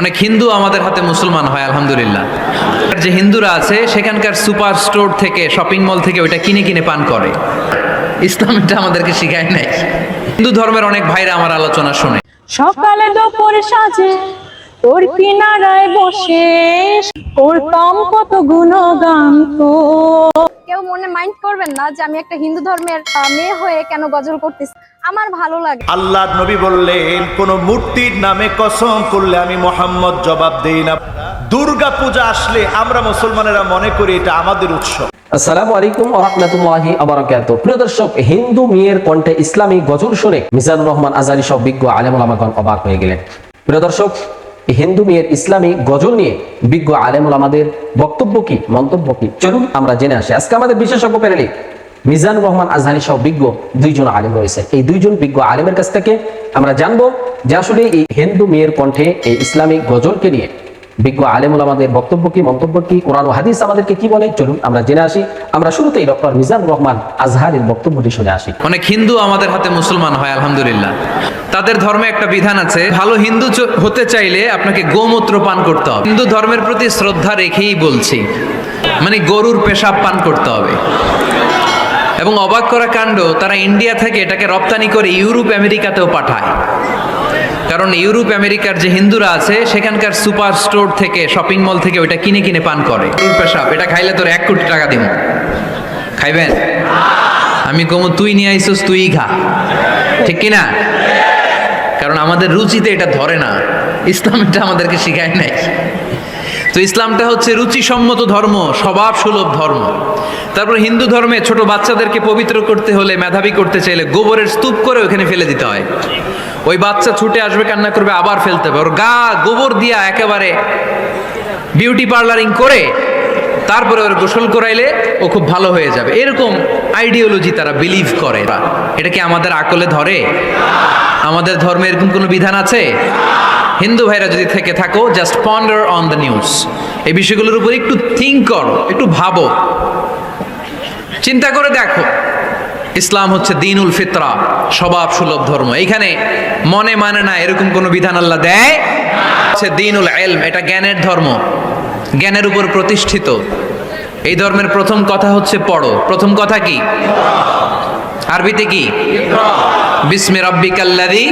অনেক হিন্দু আমাদের হাতে মুসলমান হয় আলহামদুলিল্লাহ। যে হিন্দুরা আছে সেখানকার সুপার স্টোর থেকে, শপিং মল থেকে ওইটা কিনে কিনে পান করে। ইসলাম এটা আমাদেরকে শিখায় নাই। হিন্দু ধর্মের অনেক ভাইরা আমার আলোচনা শুনে। সকালে দুপুর সাজে তোর কিনারায় বসে করতাম কত গুণগান তো। কেউ মনে মাইন্ড করবেন না যে আমি একটা হিন্দু ধর্মের মেয়ে হয়ে কেন গজল করতেছি, আমার ভালো লাগে। আল্লাহর নবী বললেন, কোন মূর্তির নামে কসম করলে আমি মুহাম্মদ জবাব দেই না। দুর্গা পূজা আসলে আমরা মুসলমানেরা মনে করি এটা আমাদের উৎসব। আসসালামু আলাইকুম ওয়া রাহমাতুল্লাহি ওয়া বারাকাতুহু। প্রিয় দর্শক, হিন্দু মেয়ের কণ্ঠে ইসলামী গজল শুনে মিজানুর রহমান আজহারী সহ বিজ্ঞ আলেম ওলামাগণ অবাক হয়ে গেলেন। প্রিয় দর্শক, হিন্দু মেয়ের ইসলামী গজল নিয়ে বিজ্ঞ আলেম ওলামাদের বক্তব্য কি, মন্তব্য কি, চলুন আমরা জেনে আসি। আজকে আমাদের বিশেষজ্ঞ প্যানেলে মিজানুর রহমান আজহারী সহ বিজ্ঞ দুইজন আলেম রয়েছে। এই দুইজন বিজ্ঞ আলেমের কাছ থেকে আমরা জানবো যে আসলে এই হিন্দু মেয়ের কণ্ঠে এই ইসলামী গজলকে নিয়ে বিজ্ঞ আলেম ওলামাদের বক্তব্য কি, মন্তব্য কি, কোরআন ও হাদিস আমাদেরকে কি বলে, চলুন আমরা জেনে আসি। আমরা শুরুতেই ডক্টর মিজানুর রহমান আজহারীর বক্তব্যটি শুনে আসি। অনেক হিন্দু আমাদের হাতে মুসলমান হয় আলহামদুলিল্লাহ। তাদের ধর্মে একটা বিধান আছে, ভালো হিন্দু হতে চাইলে আপনাকে গোমূত্র পান করতে হবে। হিন্দু ধর্মের প্রতি শ্রদ্ধা রেখেই বলছি, মানে গরুর পেশাব পান করতে হবে। এবং অবাক করা কাণ্ড, তারা ইন্ডিয়া থেকে এটাকে রপ্তানি করে ইউরোপ আমেরিকাতেও পাঠায়। কারণ ইউরোপ আমেরিকার যে হিন্দুরা আছে সেখানকার সুপার স্টোর থেকে, শপিং মল থেকে ওইটা কিনে কিনে পান করে। গরুর পেশাব, এটা খাইলে তোর 1 কোটি টাকা দিব। খাইবেন? আমি কমু তুই নিয়ে আইসোস, তুই খা, ঠিক কিনা? কারণ আমাদের রুচিতে এটা ধরে না। ইসলাম এটা আমাদেরকে শিখায় নাই। তো ইসলামটা হচ্ছে রুচিসম্মত ধর্ম, স্বভাব সুলভ ধর্ম। তারপর হিন্দু ধর্মে ছোট বাচ্চাদেরকে পবিত্র করতে হলে, মেধাবী করতে চাইলে গোবরের স্তূপ করে ওখানে ফেলে দিতে হয়। ওই বাচ্চা ছুটে আসবে, কান্না করবে, আবার ফেলতে হবে। ওর গা গোবর দিয়া একেবারে বিউটি পার্লারিং করে তারপরে ওর গোসল করাইলে ও খুব ভালো হয়ে যাবে। এরকম আইডিওলজি তারা বিলিভ করে। এটা কি আমাদের আকলে ধরে? আমাদের ধর্মে এরকম কোনো বিধান আছে? হিন্দু ভাইরা যদি থেকে থাকো, just ponder on the news. এই বিষয়গুলোর উপর একটু থিঙ্ক করো, একটু ভাবো, চিন্তা করে দেখো। ইসলাম হচ্ছে দ্বীনুল ফিতরা, স্বভাব সুলভ ধর্ম। এইখানে মনে মানে না এরকম কোনো বিধান আল্লাহ দেয়। হচ্ছে দ্বীনুল ইলম, এটা জ্ঞানের ধর্ম, জ্ঞানের উপর প্রতিষ্ঠিত। এই ধর্মের প্রথম কথা হচ্ছে পড়ো। প্রথম কথা কি? আরবিতে কি? বিসমি রাব্বিকাল্লাযী,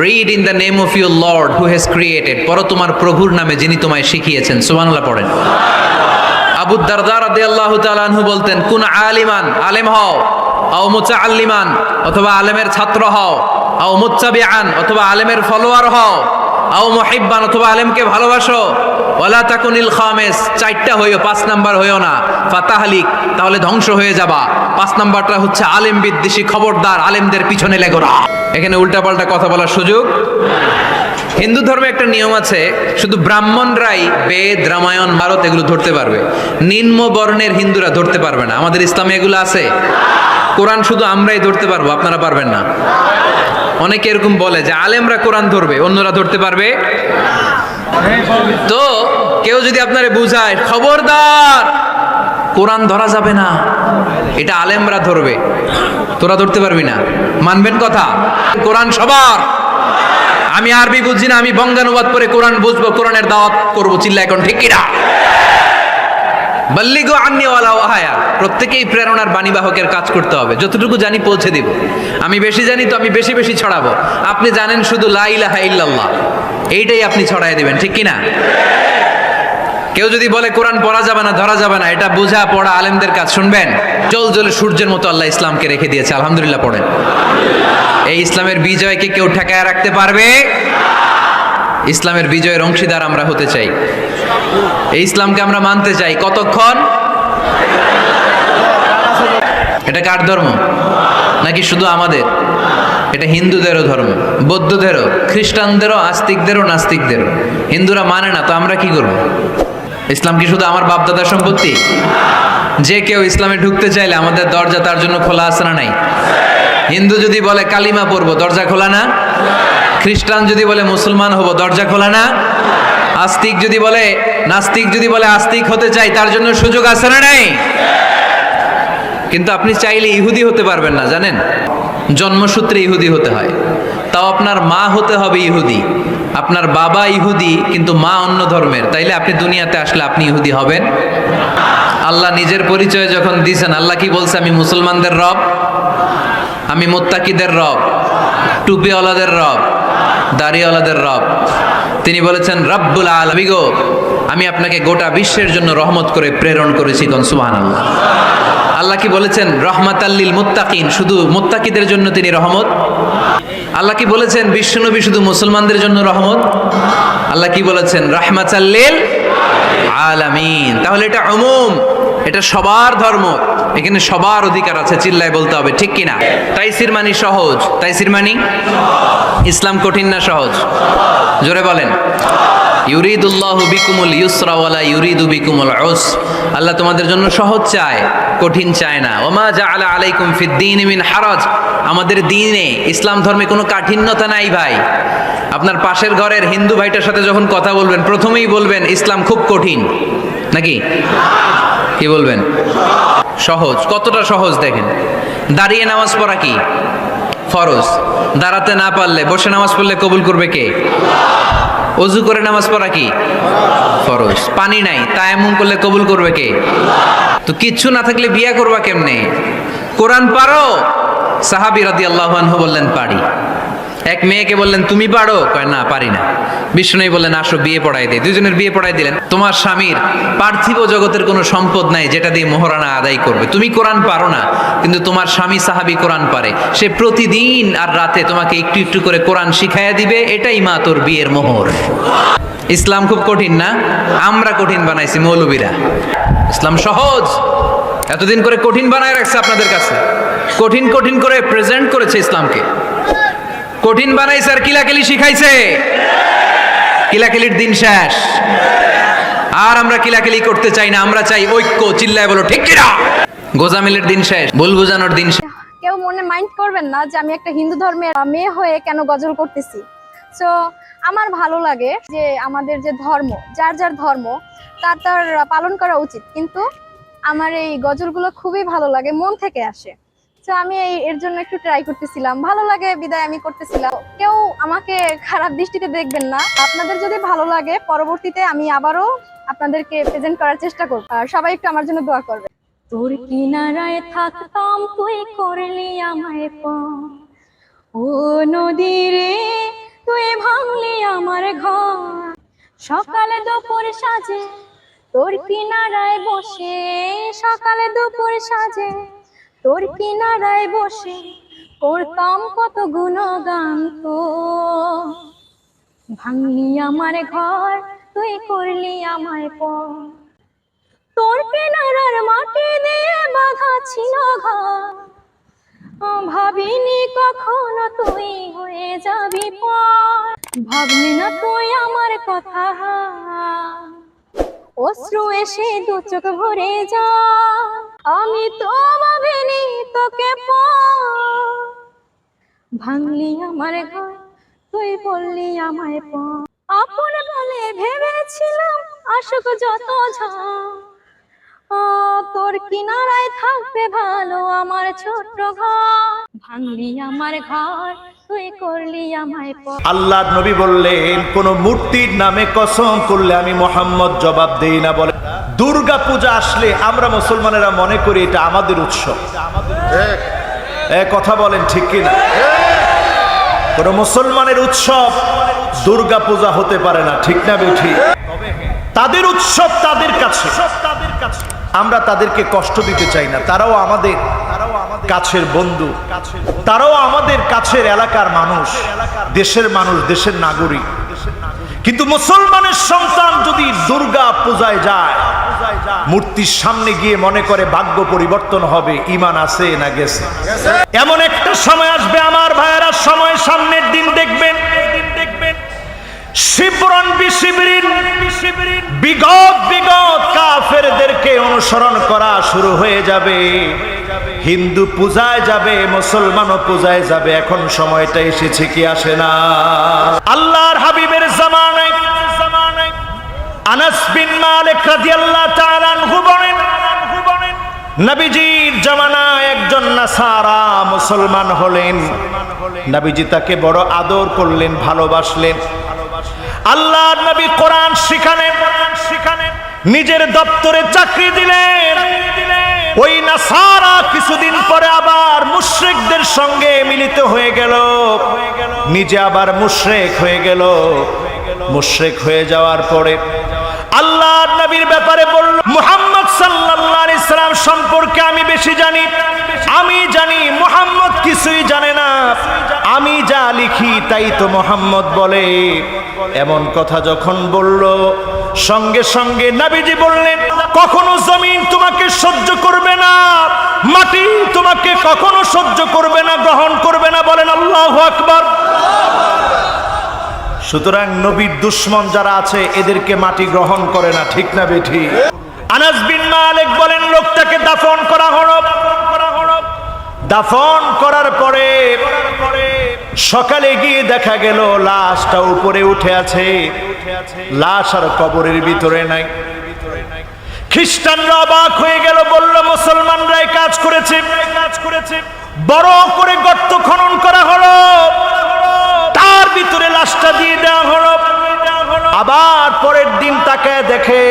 read in the name of your lord who has created. পড়ো তোমার প্রভুর নামে যিনি তোমায় শিখিয়েছেন। সুবহানাল্লাহ পড়েন। আবু দারদা রাদিয়াল্লাহু তাআলা আনহু বলতেন, কুন আলিমান, আলেম হও, আও মুতাআল্লিমান, অথবা আলেমের ছাত্র হও, আও মুত্তাবিআন, অথবা আলেমের ফলোয়ার হও, আও মুহিব্বান, অথবা আলেমকে ভালোবাসো, ওয়ালা তাকুনিল খামিস, 4টা হইও, 5 নাম্বার হইও না, ফাতাহলিক, তাহলে ধ্বংস হয়ে যাবা। 5 নাম্বারটা হচ্ছে আলেম বিদ্বেষী, খবরদার আলেমদের পিছনে লেগো না। এখানে উল্টাপাল্টা কথা বলার সুযোগ। হিন্দু ধর্মে একটা নিয়ম আছে, শুধু ব্রাহ্মণরাই বেদ, রামায়ণ, ভারত এগুলো ধরতে পারবে, নিম্ন বর্ণের হিন্দুরা ধরতে পারবে না। আমাদের ইসলামে এগুলো আছে। কোরআন শুধু আমরাই ধরতে পারবো, আপনারা পারবেন না। অনেকে এরকম বলে যে আলেমরা কোরআন ধরবে, অন্যরা ধরতে পারবে। তো কেউ যদি আপনারে বুঝায়, খবরদার কোরআন ধরা যাবে না, এটা আলেমরা ধরবে, তোরা ধরতে পারবি না, মানবেন কথা? কোরআন সবার। আমি আরবি বুঝি না, আমি বঙ্গানুবাদ করে কোরআন বুঝবো, কোরআনের দাওয়াত করবো, চিল্লা এখন ঠিক কিনা? বাল্লিগু আন্নি ওয়ালাউ আয়া। প্রত্যেকেই প্রেরণার বাণীবাহকের কাজ করতে হবে। যতটুকু জানি পৌঁছে দিব। আমি বেশি জানি তো আমি বেশি বেশি ছড়াবো। আপনি জানেন শুধু লা ইলাহা ইল্লাল্লাহ, এইটাই আপনি ছড়াই দিবেন, ঠিক কিনা? কেউ যদি বলে কোরআন পড়া যাবে না, ধরা যাবে না, এটা বোঝা পড়া আলেমদের কাজ। শুনবেন, জল জলে সূর্যের মতো আল্লাহ ইসলামকে রেখে দিয়েছে, আলহামদুলিল্লাহ পড়েন। এই ইসলামের বিজয়কে কেউ ঠেকায় রাখতে পারবে? ইসলামের বিজয়ের অংশীদার আমরা হতে চাই। এই ইসলামকে আমরা মানতে চাই। কতক্ষণ? এটা কার ধর্ম? নাকি শুধু আমাদের? এটা হিন্দুদেরও ধর্ম, বৌদ্ধদেরও, খ্রিস্টানদেরও, আস্তিকদেরও, নাস্তিকদেরও। হিন্দুরা মানে না, তো আমরা কি করব? ইসলাম কি শুধু আমার বাপদাদার সম্পত্তি? যে কেউ ইসলামে ঢুকতে চাইলে আমাদের দরজা তার জন্য খোলা আছে না নাই? হিন্দু যদি বলে কালিমা পড়বো, দরজা খোলা না? খ্রিস্টান যদি বলে মুসলমান হব, দরজা খোলা না? আস্তিক যদি বলে, নাস্তিক যদি বলে আস্তিক হতে চাই, তার জন্য সুযোগ আছে না নাই? কিন্তু আপনি চাইলে ইহুদি হতে পারবেন না, জানেন? জন্মসূত্রে ইহুদি হতে হয়, তাও আপনার মা হতে হবে ইহুদি। আপনার বাবা ইহুদি কিন্তু মা অন্য ধর্মের, তাইলে আপনি দুনিয়াতে আসলে আপনি ইহুদি হবেন? আল্লাহ নিজের পরিচয় যখন দিয়েছেন, আল্লাহ কি বলছে? আমি মুসলমানদের রব, আমি মুত্তাকিদের রব, টুপিওয়ালাদের রব, দাড়িওয়ালাদের রব। তিনি বলেছেন রব্বুল আলামিন গো, আমি আপনাকে গোটা বিশ্বের জন্য রহমত করে প্রেরণ করেছি। কোন সুবহানাল্লাহ। আল্লাহ কি বলেছেন রহমাতাল্লিল মুত্তাকিন, শুধু মুত্তাকিদের জন্য তিনি রহমত? আল্লাহ কি বলেছেন বিশ্বনবী শুধু মুসলমানদের জন্য রহমত? আল্লাহ কি বলেছেন রাহমাতাল্লিল আলামিন। তাহলে এটা উমুম, এটা সবার ধর্ম, এখানে সবার অধিকার আছে, চিল্লায় বলতে হবে, ঠিক কিনা? তাইসির মানি সহজ, তাইসির মানি ইসলাম কঠিন না সহজ? জোরে বলেন। ইউরিদুল্লাহু বিকুমুল ইউসরা ওয়ালা ইউরিদু বিকুমুল উসর। আল্লাহ তোমাদের জন্য সহজ চায়, কঠিন চায় না। ওমা জাআলা আলাইকুম ফিদ্দীনি মিন হারাজ। আমাদের দ্বীনে, ইসলাম ধর্মে কোনো কাঠিন্যতা নাই ভাই। আপনার পাশের ঘরের হিন্দু ভাইটার সাথে যখন কথা বলবেন, প্রথমেই বলবেন ইসলাম খুব কঠিন, নাকি? কি বলবেন? সহজ। কতটা সহজ দেখেন। দাঁড়িয়ে নামাজ পড়া কি ফরজ, দাঁড়াতে না পারলে বসে নামাজ পড়লে কবুল করবে কে? ওযু করে নামাজ পড়া কি ফরজ। পানি নাই, তায়াম্মুম করলে কবুল করবে কে? তো কিচ্ছু না থাকলে বিয়ে করবা কেমনে? কোরআন পারো? সাহাবী রাদিয়াল্লাহু আনহু বললেন পারি। এক মেয়েকে বললেন তুমি পারো? কয় না পারি না। বিষ্ণু বললেন আসো বিয়ে পড়াই দেয়। দুজনের বিয়ে পড়াই দিলেন। তোমার স্বামীর পার্থিব জগতের কোনো সম্পদ নাই যেটা দিয়ে মোহরানা আদায় করবে। তুমি কোরআন পারো না, কিন্তু তোমার স্বামী সাহাবী কোরআন পারে। সে প্রতিদিন আর রাতে তোমাকে একটু একটু করে কোরআন শিখাইয়া দিবে। এটাই মা তোর বিয়ের মোহর। ইসলাম খুব কঠিন না, আমরা কঠিন বানাইছি মৌলবীরা। ইসলাম সহজ, এতদিন করে কঠিন বানায় রাখছে আপনাদের কাছে। কঠিন কঠিন করে প্রেজেন্ট করেছে ইসলামকে, কঠিন বানাইছে আর কিলাকিলি শিখাইছে। কিলাকিলির দিন শেষ, আর আমরা কিলাকিলি করতে চাই না। আমরা চাই ঐক্য। চিল্লায় বলো ঠিক কিনা? গোজামিলের দিন শেষ, ভুল বুঝানোর দিন শেষ। কেউ মনে মাইন্ড করবেন না যে আমি একটা হিন্দু ধর্মের মেয়ে হয়ে কেন গজল করতেছি। সো আমার ভালো লাগে যে আমাদের যে ধর্ম, যার যার ধর্ম তার তার পালন করা উচিত, কিন্তু আমার এই গজলগুলো খুবই ভালো লাগে, মন থেকে আসে। তো আমি এর জন্য একটু ট্রাই করতেছিলাম, ভালো লাগে বিদায় আমি করতেছিলাম। কেউ আমাকে খারাপ দৃষ্টিতে দেখবেন না। আপনাদের যদি ভালো লাগে, পরবর্তীতে আমি আবারও আপনাদেরকে প্রেজেন্ট করার চেষ্টা করব। আর সবাই একটু আমার জন্য দোয়া করবে। তোর কিনারায় থাকতাম, তুই করলি আমায় পর। ও নদী রে, তুই ভাঙলি আমার ঘর। সকালে দুপুর সাজে তোর কিনারায় বসে, সকালে দুপুর সাজে তোর কিনারায় বসে করতাম কত গুণগান তো। ভাঙলি আমার ঘর, তুই করলি আমায় পর। তোর কিনারার মাটি দিয়ে বাঁধা ছিল ঘর, ভাবিনি কখনো তুই হয়ে যাবি পর। ভাবলি না তুই আমার কথা, অশ্রু এসে দু চোখ ভরে যা। আমি তো ভাবিনি তোকে পর। ভাঙলি আমার ঘর, তুই বললি আমায় পর। আপন বলে ভেবেছিলাম আসুক যত ঝড়, তোর কিনারায় থাকবে ভালো আমার ছোট্ট ঘর। ভাঙলি আমার ঘর, তুই করলি আমায় পর। আল্লাহর নবী বললেন কোন মূর্তির নামে কসম করলে আমি মুহাম্মদ জবাব দেই না। বলে দুর্গা পূজা আসলে আমরা মুসলমানেরা মনে করি এটা আমাদের উৎসব। কথা বলেন ঠিক কিনা? কোন মুসলমানের উৎসব দুর্গা পূজা হতে পারে না, ঠিক না বেঠি? তাদের উৎসব তাদের কাছে, আমরা তাদেরকে কষ্ট দিতে চাই না। তারাও আমাদের কাছের বন্ধু, তারাও আমাদের কাছের এলাকার মানুষ, দেশের মানুষ, দেশের নাগরিক। কিন্তু মুসলমানের সন্তান যদি দুর্গা পূজায় যায়, মূর্তির সামনে গিয়ে মনে করে ভাগ্য পরিবর্তন হবে, ঈমান আছে না গেছে। এমন একটা সময় আসবে আমার ভাইয়েরা, সময় সামনের দিন দেখবেন, শিবরন বিশিবরিন বিগত বিগত কাফেরদেরকে অনুসরণ করা শুরু হয়ে যাবে। হিন্দু পূজায় যাবে, মুসলমানও পূজায় যাবে। এখন সময়টা এসেছে কি আসে না? আল্লাহর হাবিবের জামানায় আনাস বিন মালিক রাদিয়াল্লাহু তাআলা আনহু বলেন, নবীজির জামানায় একজন নাসারা মুসলমান হলেন। নবীজি তাকে বড় আদর করলেন, ভালোবাসলেন। আল্লাহর নবী কোরআন শিখালেন, নিজের দপ্তরে চাকরি দিলেন। ওই নাসারা কিছুদিন পরে আবার মুশরিকদের সঙ্গে মিলিত হয়ে গেল, নিজে আবার মুশরিক হয়ে গেল। মুশরিক হয়ে যাওয়ার পরে আল্লাহর নবীর ব্যাপারে বলল, মুহাম্মদ সাল্লাল্লাহু আলাইহি সাল্লাম সম্পর্কে আমি বেশি জানি। আমি জানি মুহাম্মদ কিছুই জানে না, আমি যা লিখি তাই তো মুহাম্মদ বলে। এমন কথা যখন বলল, সঙ্গে সঙ্গে নবীজি বললেন, কখনো জমিন তোমাকে সহ্য করবে না, মাটি তোমাকে কখনো সহ্য করবে না, গ্রহণ করবে না। বলেন আল্লাহু আকবার। সুতরাং নবীর দুশমন যারা আছে এদেরকে মাটি গ্রহণ করে না, ঠিক না বেঠি? আনাস বিন মালিক বলেন, লোকটাকে দাফন করা হলো। দাফন করার পরে সকালে গিয়ে দেখা গেল লাশটা উপরে উঠে আছে, লাশ আর কবরের ভিতরে নাই। খ্রিস্টানরা অবাক হয়ে গেল, বলল মুসলমানরা এই কাজ করেছে। বড় করে গর্ত খনন করা হলো, তার ভিতরে লাশটা দিয়ে দেওয়া হলো। আবার পরের দিন তাকায় দেখে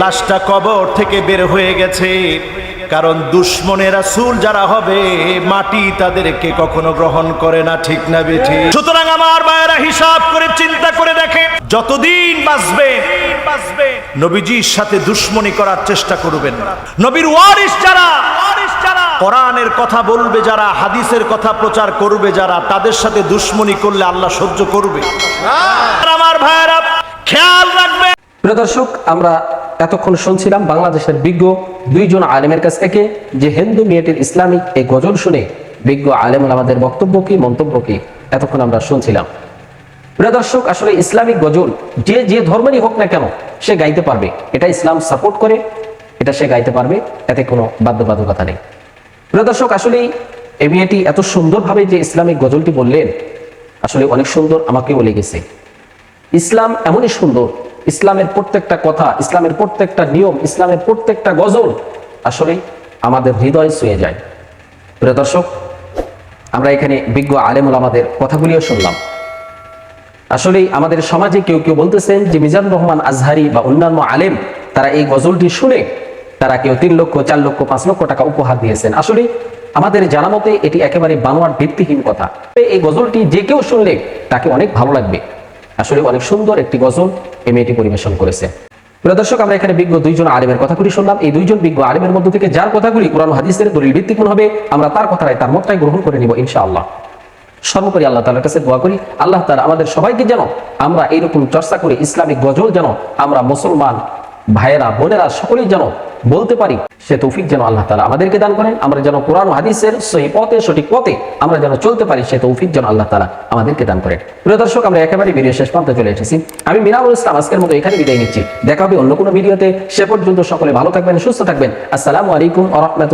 লাশটা কবর থেকে বের হয়ে গেছে। কারণ দুশমনে রাসূল যারা হবে মাটি তাদেরকে কখনো গ্রহণ করে না, ঠিক না বেঠি? সুতরাং আমার ভাইয়েরা হিসাব করে চিন্তা করে দেখে, যতদিন বাঁচবে নবীজির সাথে দুশমনি করার চেষ্টা করবেন না। নবীর ওয়ারিস যারা, কোরআনের কথা বলবে যারা, হাদিসের কথা প্রচার করবে যারা, তাদের সাথে দুশমনি করলে আল্লাহ সহ্য করবে? আমার ভাইয়েরা খেয়াল রাখবে। প্রিয় দর্শক, আমরা এতক্ষণ শুনছিলাম বাংলাদেশের বিজ্ঞ দুইজন আলেমের কাছ থেকে যে হিন্দু মেয়েটির ইসলামিক এই গজল শুনে বিজ্ঞ আলেম আমাদের বক্তব্য কি, মন্তব্য কি, এতক্ষণ আমরা শুনছিলাম। প্রিয় দর্শক, আসলে ইসলামিক গজল যে যে ধর্মেরই হোক না কেন সে গাইতে পারবে, এটা ইসলাম সাপোর্ট করে, এটা সে গাইতে পারবে, এতে কোনো বাধ্যবাধকতা নেই। প্রিয় দর্শক, আসলে এই মেয়েটি এত সুন্দরভাবে যে ইসলামিক গজলটি বললেন, আসলে অনেক সুন্দর, আমাকেও লেগেছে। ইসলাম এমনই সুন্দর, ইসলামের প্রত্যেকটা কথা, ইসলামের প্রত্যেকটা নিয়ম, ইসলামের প্রত্যেকটা গজল আসলে আমাদের হৃদয় ছুঁয়ে যায়। প্রিয় দর্শক, আমরা এখানে বিজ্ঞ আলেম ওলামাদের কথাগুলিও শুনলাম। আসলে আমাদের সমাজে কেউ কেউ বলতেছেন যে মিজানুর রহমান আজহারি বা অন্যান্য আলেম তারা এই গজলটি শুনে তারা কেউ 3 লক্ষ, 4 লক্ষ, 5 লক্ষ টাকা উপহার দিয়েছেন। আসলে আমাদের জানা মতে এটি একেবারে বানোয়াট, ভিত্তিহীন কথা। এই গজলটি যে কেউ শুনলে তাকে অনেক ভালো লাগবে। আসলে অনেক সুন্দর একটি গজল এই মেয়েটি পরিবেশন করেছে। প্রিয় দর্শক, আমরা এখানে বিজ্ঞ দুইজন আলেমের কথাগুলি শুনলাম। এই দুইজন বিজ্ঞ আলেমের মধ্য থেকে যার কথাগুলি কোরআন ও হাদিসের দলিল ভিত্তিক হবে, আমরা তার কথাটাই, তার মতটাই গ্রহণ করে নিব ইনশাআল্লাহ। সর্বোপরি আল্লাহ তাআলার কাছে দোয়া করি, আল্লাহ তাআলা আমাদের সবাইকে যেন আমরা এইরকম চর্চা করে ইসলামিক গজল যেন আমরা মুসলমান ভাইয়েরা, বোনেরা সকলেই যেন বলতে পারি, সে তৌফিক যেন আল্লাহ তাআলা আমাদেরকে দান করেন। আমরা যেন কোরআন ও হাদিসের সহি পথে, সঠিক পথে আমরা যেন চলতে পারি, সে তৌফিক যেন আল্লাহ তাআলা আমাদেরকে দান করেন। প্রিয় দর্শক, আমরা একেবারে ভিডিও শেষ প্রান্তে চলে এসেছি। আমি মিনারুল ইসলাম আজকের মতো এখানে বিদায় নিচ্ছি। দেখা হবে অন্য কোনো ভিডিওতে। সে পর্যন্ত সকলে ভালো থাকবেন, সুস্থ থাকবেন। আসসালামু আলাইকুম ওয়া রাহমাতুল্লাহ।